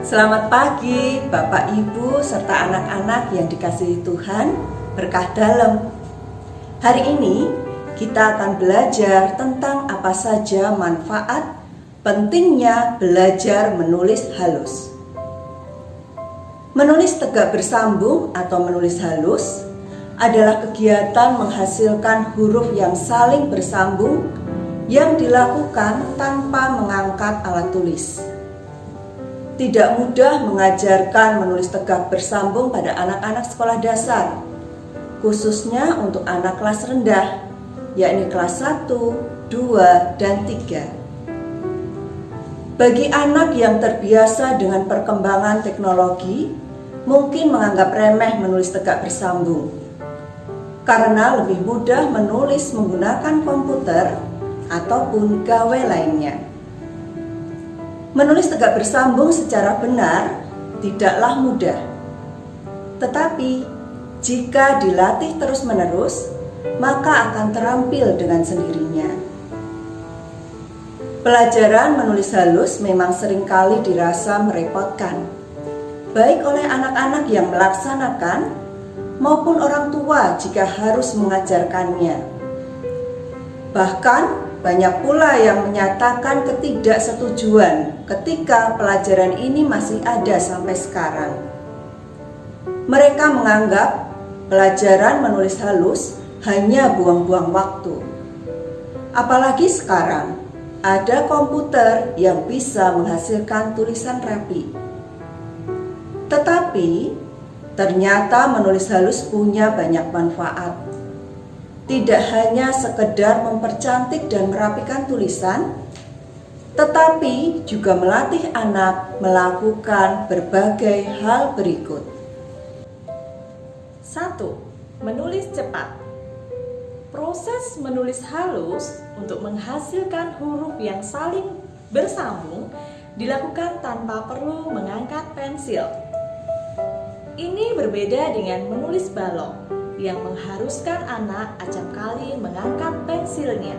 Selamat pagi Bapak Ibu serta anak-anak yang dikasihi Tuhan, berkah dalam. Hari ini kita akan belajar tentang apa saja manfaat pentingnya belajar menulis halus. Menulis tegak bersambung atau menulis halus adalah kegiatan menghasilkan huruf yang saling bersambung yang dilakukan tanpa mengangkat alat tulis. Tidak mudah mengajarkan menulis tegak bersambung pada anak-anak sekolah dasar, khususnya untuk anak kelas rendah, yakni kelas 1, 2, dan 3. Bagi anak yang terbiasa dengan perkembangan teknologi, mungkin menganggap remeh menulis tegak bersambung, karena lebih mudah menulis menggunakan komputer ataupun gawai lainnya. Menulis tegak bersambung secara benar tidaklah mudah. Tetapi jika dilatih terus-menerus, maka akan terampil dengan sendirinya. Pelajaran menulis halus memang seringkali dirasa merepotkan, baik oleh anak-anak yang melaksanakan maupun orang tua jika harus mengajarkannya. Bahkan banyak pula yang menyatakan ketidaksetujuan ketika pelajaran ini masih ada sampai sekarang. Mereka menganggap pelajaran menulis halus hanya buang-buang waktu. Apalagi sekarang ada komputer yang bisa menghasilkan tulisan rapi. Tetapi ternyata menulis halus punya banyak manfaat. Tidak hanya sekedar mempercantik dan merapikan tulisan, tetapi juga melatih anak melakukan berbagai hal berikut. 1. Menulis cepat. Proses menulis halus untuk menghasilkan huruf yang saling bersambung dilakukan tanpa perlu mengangkat pensil. Ini berbeda dengan menulis balok yang mengharuskan anak acap kali mengangkat pensilnya,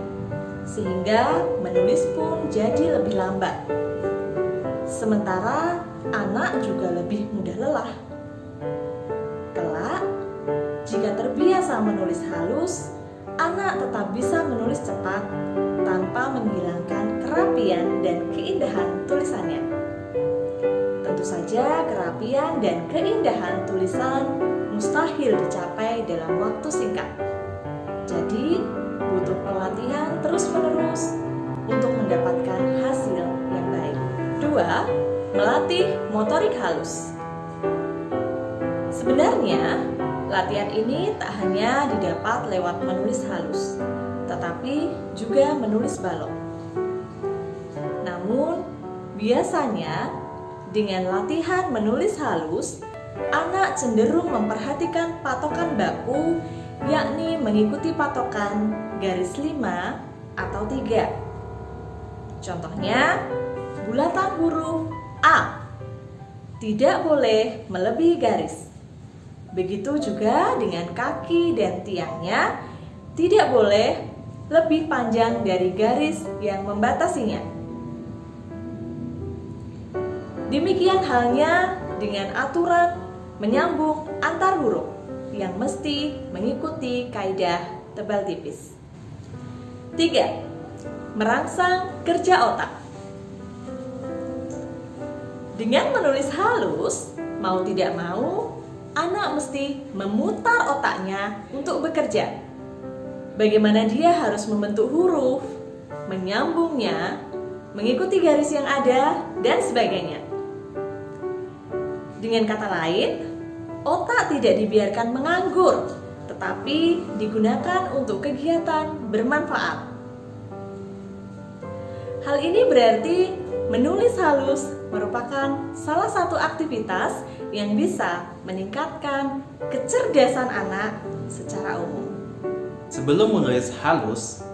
sehingga menulis pun jadi lebih lambat. Sementara anak juga lebih mudah lelah. Kelak, jika terbiasa menulis halus, anak tetap bisa menulis cepat tanpa menghilangkan kerapian dan keindahan tulisannya. Tentu saja kerapian dan keindahan tulisan mustahil dicapai dalam waktu singkat. Jadi, butuh pelatihan terus-menerus untuk mendapatkan hasil yang baik. 2. Melatih motorik halus. Sebenarnya, latihan ini tak hanya didapat lewat menulis halus, tetapi juga menulis balok. Namun, biasanya dengan latihan menulis halus, anak cenderung memperhatikan patokan baku, yakni mengikuti patokan garis 5 atau 3. Contohnya, bulatan huruf A tidak boleh melebihi garis. Begitu juga dengan kaki dan tiangnya tidak boleh lebih panjang dari garis yang membatasinya. Demikian halnya dengan aturan menyambung antar huruf yang mesti mengikuti kaidah tebal tipis. 3. Merangsang kerja otak. Dengan menulis halus, mau tidak mau, anak mesti memutar otaknya untuk bekerja. Bagaimana dia harus membentuk huruf, menyambungnya, mengikuti garis yang ada, dan sebagainya. Dengan kata lain, otak tidak dibiarkan menganggur, tetapi digunakan untuk kegiatan bermanfaat. Hal ini berarti menulis halus merupakan salah satu aktivitas yang bisa meningkatkan kecerdasan anak secara umum. Sebelum menulis halus,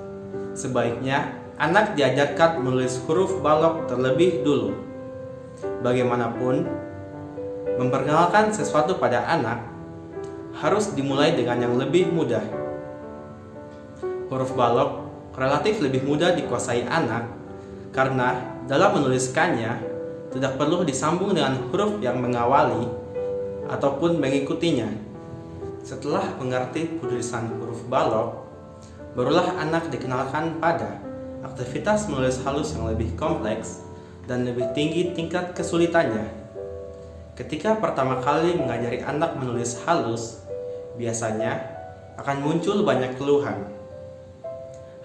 sebaiknya anak diajarkan menulis huruf balok terlebih dulu. Bagaimanapun, memperkenalkan sesuatu pada anak harus dimulai dengan yang lebih mudah. Huruf balok relatif lebih mudah dikuasai anak karena dalam menuliskannya tidak perlu disambung dengan huruf yang mengawali ataupun mengikutinya. Setelah mengerti tulisan huruf balok, barulah anak dikenalkan pada aktivitas menulis halus yang lebih kompleks dan lebih tinggi tingkat kesulitannya. Ketika pertama kali mengajari anak menulis halus, biasanya akan muncul banyak keluhan.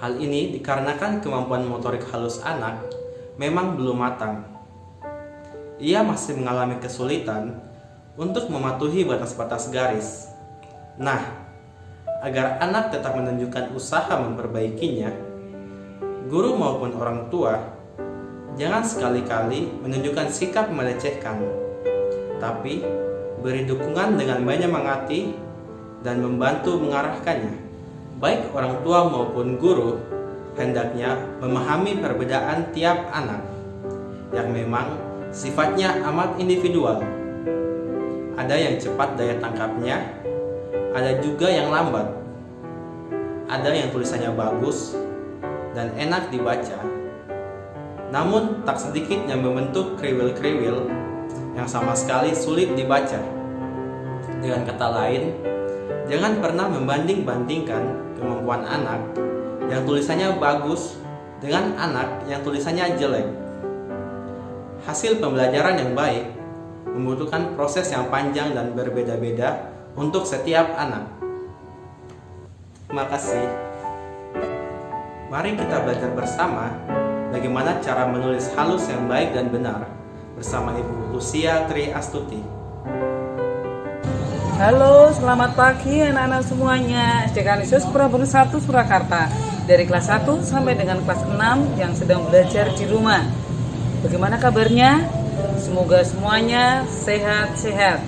Hal ini dikarenakan kemampuan motorik halus anak memang belum matang. Ia masih mengalami kesulitan untuk mematuhi batas-batas garis. Nah, agar anak tetap menunjukkan usaha memperbaikinya, guru maupun orang tua jangan sekali-kali menunjukkan sikap melecehkan, tapi beri dukungan dengan menyemangati dan membantu mengarahkannya. Baik orang tua maupun guru hendaknya memahami perbedaan tiap anak yang memang sifatnya amat individual. Ada yang cepat daya tangkapnya, ada juga yang lambat. Ada yang tulisannya bagus dan enak dibaca, namun tak sedikit yang membentuk kriwil-kriwil yang sama sekali sulit dibaca. Dengan kata lain, jangan pernah membanding-bandingkan kemampuan anak yang tulisannya bagus dengan anak yang tulisannya jelek. Hasil pembelajaran yang baik membutuhkan proses yang panjang dan berbeda-beda untuk setiap anak. Terima kasih. Mari kita belajar bersama bagaimana cara menulis halus yang baik dan benar bersama Ibu Lucia Tri Astuti. Halo, selamat pagi anak-anak semuanya. SD Kanisius Prabon 1 Surakarta, dari kelas 1 sampai dengan kelas 6 yang sedang belajar di rumah. Bagaimana kabarnya? Semoga semuanya sehat-sehat.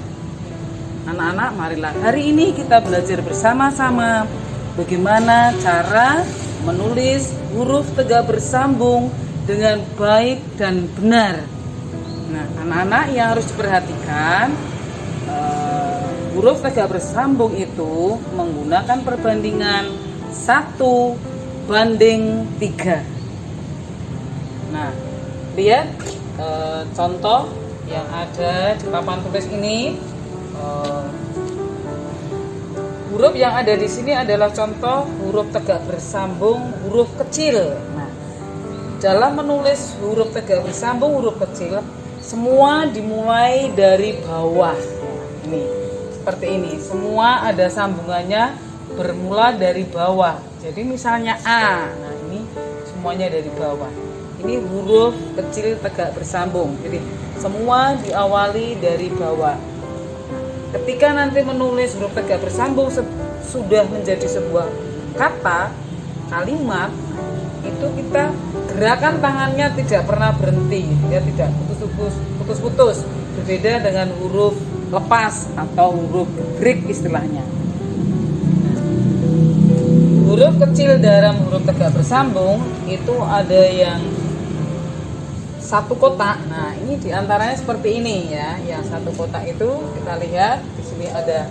Anak-anak, marilah hari ini kita belajar bersama-sama bagaimana cara menulis huruf tegak bersambung dengan baik dan benar. Nah, anak-anak yang harus diperhatikan, huruf tegak bersambung itu menggunakan perbandingan 1:3. Nah, lihat contoh yang ada di papan tulis ini. Huruf yang ada di sini adalah contoh huruf tegak bersambung huruf kecil. Nah, dalam menulis huruf tegak bersambung huruf kecil, semua dimulai dari bawah. Ini seperti ini, semua ada sambungannya bermula dari bawah. Jadi misalnya A, nah ini semuanya dari bawah. Ini huruf kecil tegak bersambung, jadi semua diawali dari bawah. Ketika nanti menulis huruf tegak bersambung sudah menjadi sebuah kata, kalimat, itu kita gerakan tangannya tidak pernah berhenti, ya, tidak putus-putus. Berbeda dengan huruf lepas atau huruf gebrik istilahnya. Huruf kecil dalam huruf tegak bersambung itu ada yang satu kotak. Nah, ini diantaranya seperti ini ya. Yang satu kotak itu kita lihat di sini ada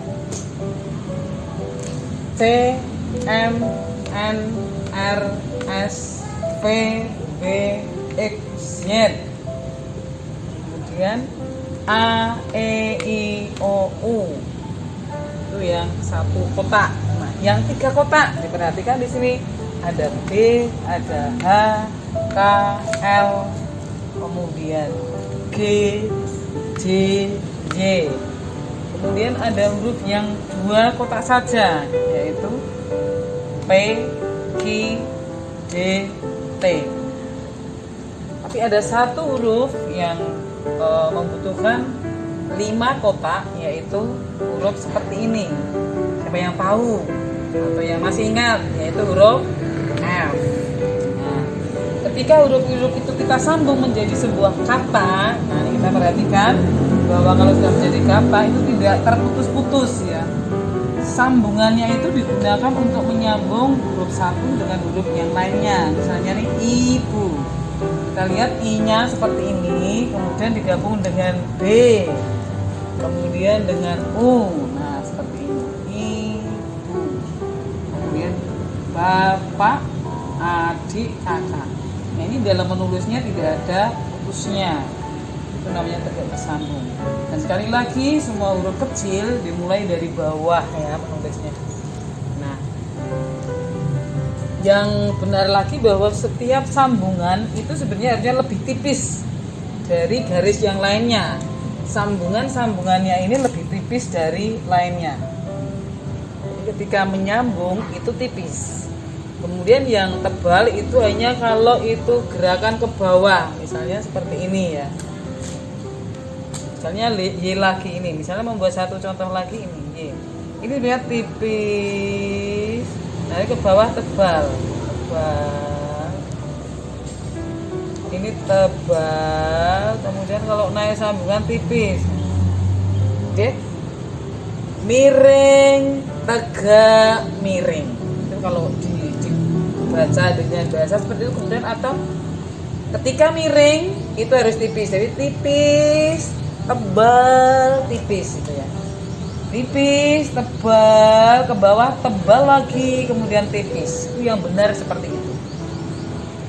C, M, N, R, S, V, W, X, Y. Kemudian A, E, I, O, U. Itu yang satu kotak. Nah, yang tiga kotak diperhatikan di sini ada B, ada H, K, L, kemudian G, J, Y. Kemudian ada huruf yang dua kotak saja, yaitu P, Q, D, T. Tapi ada satu huruf yang membutuhkan 5 kotak, yaitu huruf seperti ini. Siapa yang tahu atau yang masih ingat, yaitu huruf F. Nah, ketika huruf-huruf itu kita sambung menjadi sebuah kata, nah kita perhatikan bahwa kalau sudah menjadi kata itu tidak terputus-putus ya. Sambungannya itu digunakan untuk menyambung huruf satu dengan huruf yang lainnya. Misalnya nih ibu. Kita lihat I-nya seperti ini, kemudian digabung dengan B, kemudian dengan U. Nah, seperti ini. Ibu. Kemudian bapak, adik, kakak. Nah, ini dalam menulisnya tidak ada putusnya. itu namanya tegak bersambung. Dan sekali lagi semua huruf kecil dimulai dari bawah ya menulisnya. Nah, yang benar lagi bahwa setiap sambungan itu sebenarnya harusnya lebih tipis dari garis yang lainnya. Sambungannya ini lebih tipis dari lainnya. Jadi ketika menyambung itu tipis. Kemudian yang tebal itu hanya kalau itu gerakan ke bawah, misalnya seperti ini ya. Misalnya Y lagi ini, misalnya membuat satu contoh lagi ini Y. Ini lihat tipis, nah ke bawah tebal. Ini tebal, kemudian kalau naik sambungan tipis. Oke. Miring, tegak, miring. Itu kalau dibaca dengan bahasa seperti itu. Kemudian atau ketika miring itu harus tipis. Jadi tipis, tebal, tipis gitu ya. Tipis, tebal, ke bawah tebal lagi, kemudian tipis. Itu yang benar seperti itu.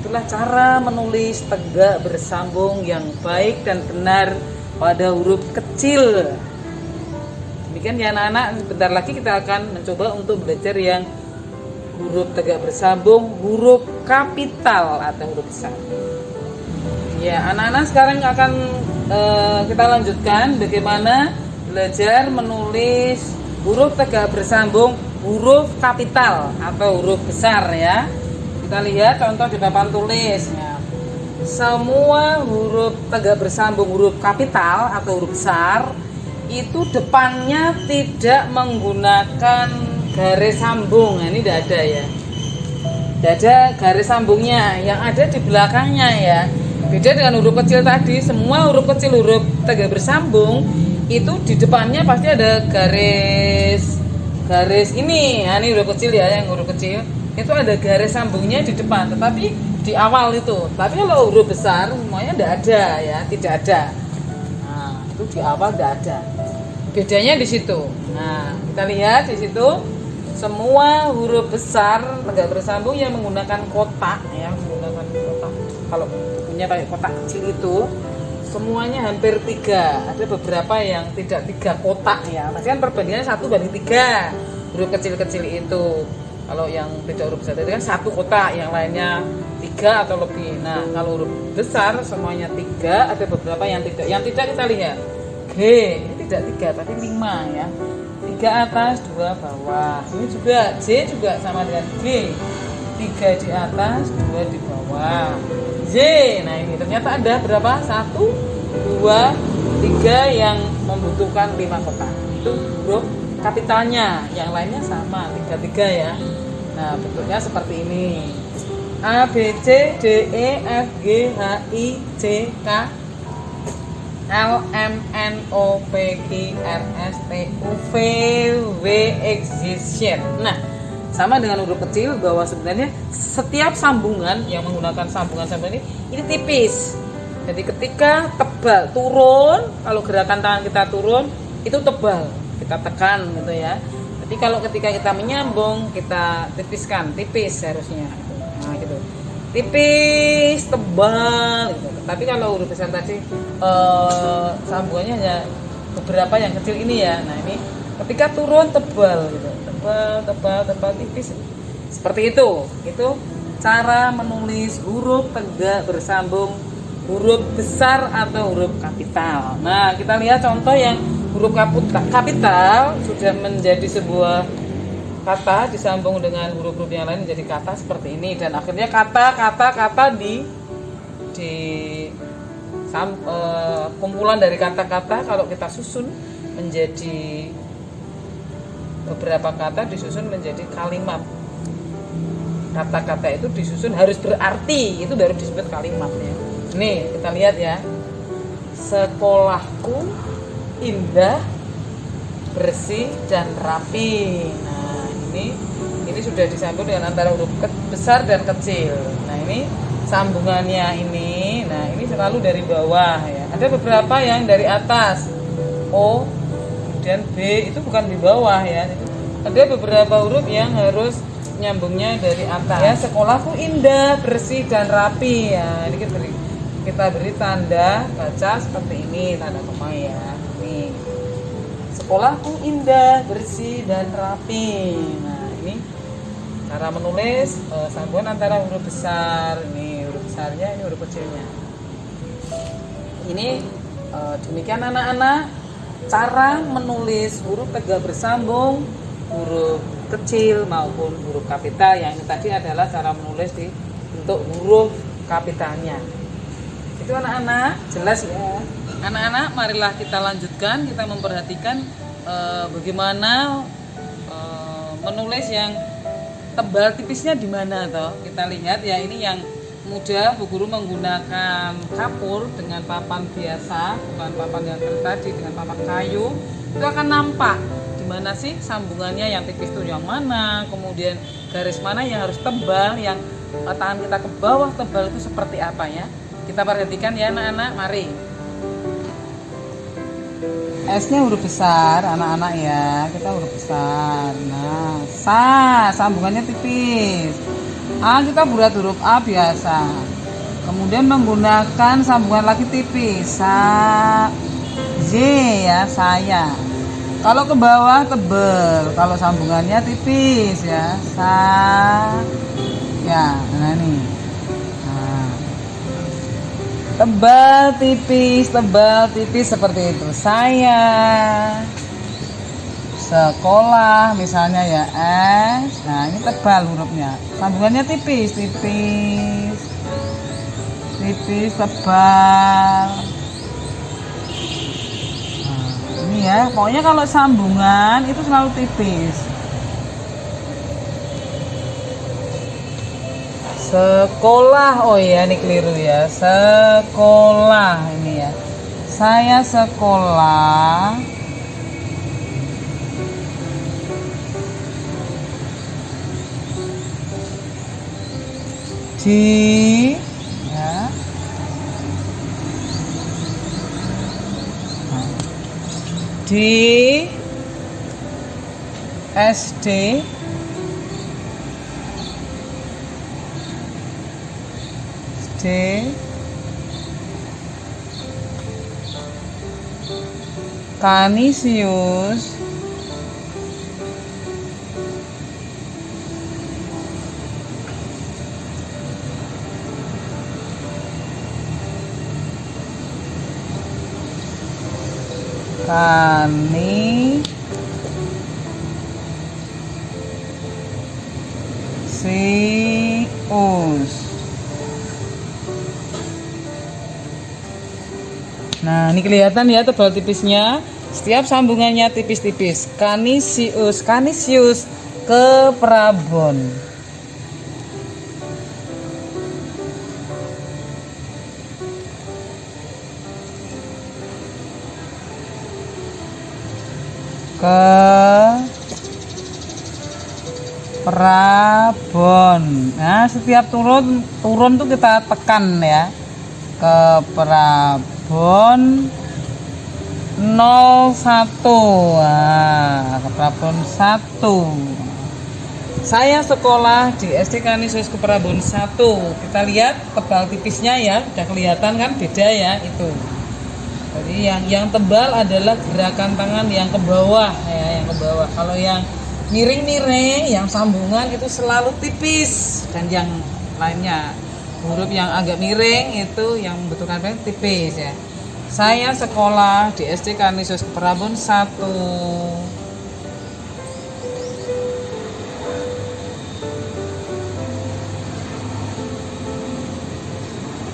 Itulah cara menulis tegak bersambung yang baik dan benar pada huruf kecil. Demikian ya anak-anak, bentar lagi kita akan mencoba untuk belajar yang huruf tegak bersambung, huruf kapital atau huruf besar. Ya, anak-anak sekarang akan kita lanjutkan bagaimana belajar menulis huruf tegak bersambung, huruf kapital atau huruf besar ya. Kita lihat contoh di papan tulis ya. Semua huruf tegak bersambung, huruf kapital atau huruf besar itu depannya tidak menggunakan garis sambung. Nah, ini tidak ada ya. Tidak ada garis sambungnya, yang ada di belakangnya ya. Beda dengan huruf kecil tadi, semua huruf kecil, huruf tegak bersambung itu di depannya pasti ada garis ini. Nah, ini huruf kecil ya, yang huruf kecil itu ada garis sambungnya di depan, tetapi di awal itu. Tapi kalau huruf besar semuanya tidak ada ya, tidak ada. Nah, itu di awal tidak ada. Bedanya di situ. Nah, kita lihat di situ semua huruf besar tegak bersambung yang menggunakan kotak ya, menggunakan kotak. Kalau punya pakai kotak kecil itu semuanya hampir 3. Ada beberapa yang tidak 3 kotak ya. Masih kan perbandingannya 1:3 huruf kecil-kecil itu. Kalau yang tidak huruf besar itu kan 1 kotak, yang lainnya 3 atau lebih. Nah, kalau huruf besar semuanya 3, ada beberapa yang tidak. Yang tidak kita lihat G, ini tidak 3 tapi 5 ya. 3 atas, 2 bawah. Ini juga J juga sama dengan G. 3 di atas, 2 di bawah. Z, nah ini ternyata ada berapa? 1, 2, 3 yang membutuhkan 5 kotak. Itu huruf kapitalnya, yang lainnya sama 3 ya. Nah, bentuknya seperti ini. A, B, C, D, E, F, G, H, I, J, K, L, M, N, O, P, Q, R, S, T, U, V, W, X, Y, Z. Nah, sama dengan huruf kecil bahwa sebenarnya setiap sambungan yang menggunakan sambungan-sambungan ini tipis. Jadi ketika tebal turun, kalau gerakan tangan kita turun itu tebal, kita tekan gitu ya. Tapi kalau ketika kita menyambung kita tipiskan, tipis harusnya. Nah gitu, tipis, tebal gitu. Tapi kalau huruf besar tadi sambungannya hanya beberapa yang kecil ini ya. Nah ini ketika turun tebal gitu, tebal, tipis. Seperti itu. Itu cara menulis huruf tegak bersambung, huruf besar atau huruf kapital. Nah kita lihat contoh yang huruf kapital sudah menjadi sebuah kata disambung dengan huruf-huruf yang lain menjadi kata seperti ini, dan akhirnya kata kumpulan dari kata-kata kalau kita susun menjadi beberapa kata disusun menjadi kalimat. Kata-kata itu disusun harus berarti, itu baru disebut kalimatnya. Nih kita lihat ya, sekolahku indah, bersih dan rapi. Nah ini sudah disambung dengan antara huruf besar dan kecil. Nah ini sambungannya ini. Nah ini selalu dari bawah ya. Ada beberapa yang dari atas, O kemudian B, itu bukan di bawah ya. Ada beberapa huruf yang harus nyambungnya dari atas ya. Sekolahku indah, bersih dan rapi ya. Ini kita beri tanda baca seperti ini, tanda koma ya. Nih. Sekolahku indah, bersih dan rapi. Nah, ini cara menulis sambungan antara huruf besar. Ini huruf besarnya, ini huruf kecilnya. Ini demikian anak-anak cara menulis huruf tegak bersambung, huruf kecil maupun huruf kapital. Yang ini tadi adalah cara menulis di bentuk huruf kapitalnya. Itu anak-anak, jelas ya. Anak-anak, marilah kita lanjutkan, kita memperhatikan bagaimana menulis yang tebal tipisnya di mana toh. Kita lihat ya, ini yang mudah Bu Guru menggunakan kapur dengan papan biasa, bukan papan yang tadi dengan papan kayu. Itu akan nampak di mana sih sambungannya, yang tipis itu yang mana, kemudian garis mana yang harus tebal, yang tangan kita ke bawah tebal itu seperti apa ya. Kita perhatikan ya anak-anak, mari. S-nya huruf besar anak-anak ya, kita huruf besar. Nah, sambungannya tipis. A kita buat huruf A biasa. Kemudian menggunakan sambungan lagi tipis. Z ya, saya. Kalau ke bawah tebal, kalau sambungannya tipis ya. Ya, nah nih. Tebal tipis seperti itu. Saya sekolah misalnya ya, S. Nah, ini tebal hurufnya. Sambungannya tipis, tebal. Nah, ini ya, pokoknya kalau sambungan itu selalu tipis. Sekolah, oh iya ini keliru ya, sekolah ini ya. Saya sekolah di ya, di SD Kanisius Nah, ini kelihatan ya tebal tipisnya. Setiap sambungannya tipis-tipis. Kanisius ke Prabon. Ke Prabon. Nah, setiap turun tuh kita tekan ya. Ke Prabon 01. Nah, ke Prabon 1. Saya sekolah di SD Kanisius ke Prabon 1. Kita lihat tebal tipisnya ya, udah kelihatan kan beda ya itu. Jadi yang tebal adalah gerakan tangan yang ke bawah ya, yang ke bawah. Kalau yang miring-miring, yang sambungan itu selalu tipis, dan yang lainnya huruf yang agak miring itu yang membutuhkan tipis ya. Saya sekolah di SD Kanisius ke Prabon 1.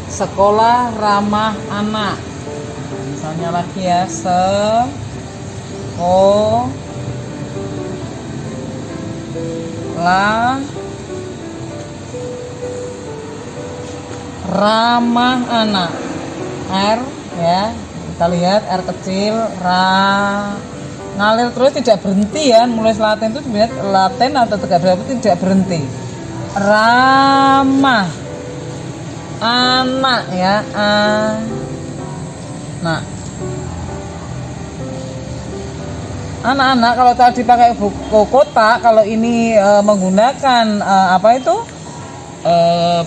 Sekolah ramah anak. Misalnya lagi ya, ramah anak. R ya, kita lihat R kecil, ngalir terus tidak berhenti ya. Nulis Latin itu sebenarnya Latin atau tegak berapa tidak berhenti. Ramah anak ya, nah anak-anak kalau tadi pakai buku kotak, kalau ini menggunakan apa itu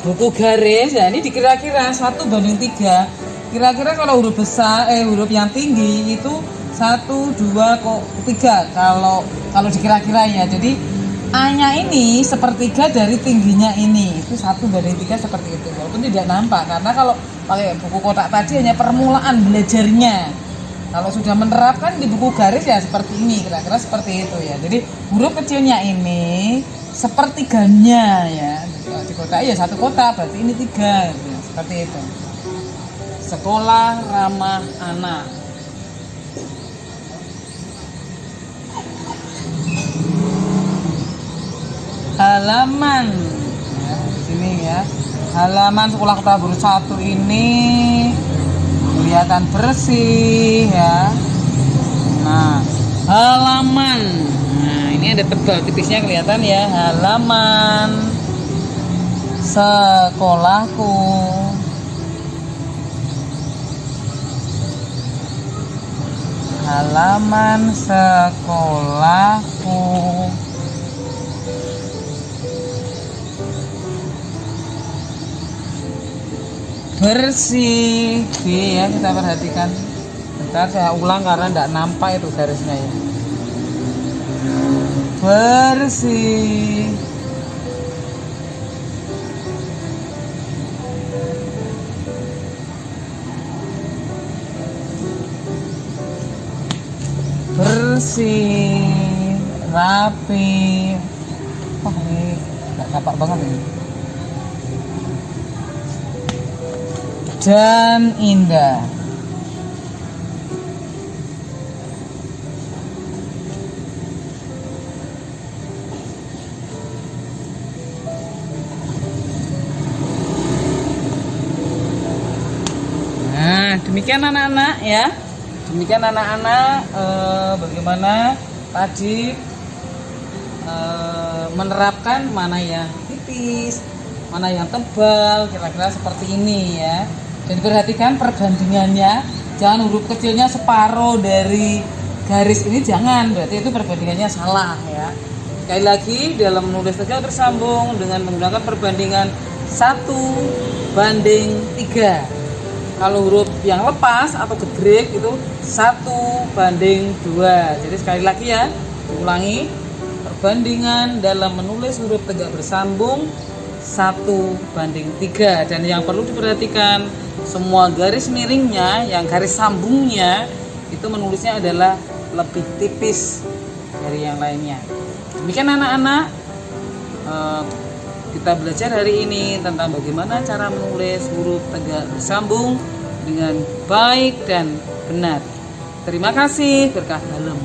buku garis ya, ini dikira-kira 1:3. Kira-kira kalau huruf besar huruf yang tinggi itu 1, 2, 3 kalau dikira-kira ya. Jadi A-nya ini sepertiga dari tingginya ini, itu 1:3 seperti itu. Walaupun tidak nampak karena kalau pakai buku kotak tadi hanya permulaan belajarnya. Kalau sudah menerapkan di buku garis ya seperti ini, kira-kira seperti itu ya. Jadi huruf kecilnya ini sepertiganya ya. Di kotak ya 1 kotak, berarti ini 3 gitu, ya. Seperti itu. Sekolah ramah anak. Halaman ya, di sini ya. Halaman sekolah Kota Baru 1 ini kelihatan bersih ya. Nah, halaman. Nah, ini ada tebal tipisnya kelihatan ya. Halaman sekolahku. Halaman sekolahku. Bersih. B ya, kita perhatikan. Bentar saya ulang karena tidak nampak itu garisnya ya. Bersih. Bersih, rapi. Wah, ini nggak nampak banget ini. Dan indah. Nah, demikian anak-anak ya. Demikian anak-anak bagaimana tadi menerapkan mana yang tipis, mana yang tebal, kira-kira seperti ini ya. Dan perhatikan perbandingannya, jangan huruf kecilnya separuh dari garis ini, jangan, berarti itu perbandingannya salah ya. Sekali lagi, dalam menulis tegak bersambung dengan menggunakan perbandingan 1:3. Kalau huruf yang lepas atau gedrek itu 1:2. Jadi sekali lagi ya, ulangi, perbandingan dalam menulis huruf tegak bersambung 1:3. Dan yang perlu diperhatikan, semua garis miringnya, yang garis sambungnya itu menulisnya adalah lebih tipis dari yang lainnya. Demikian anak-anak, kita belajar hari ini tentang bagaimana cara menulis huruf tegak bersambung dengan baik dan benar. Terima kasih, berkah dalam.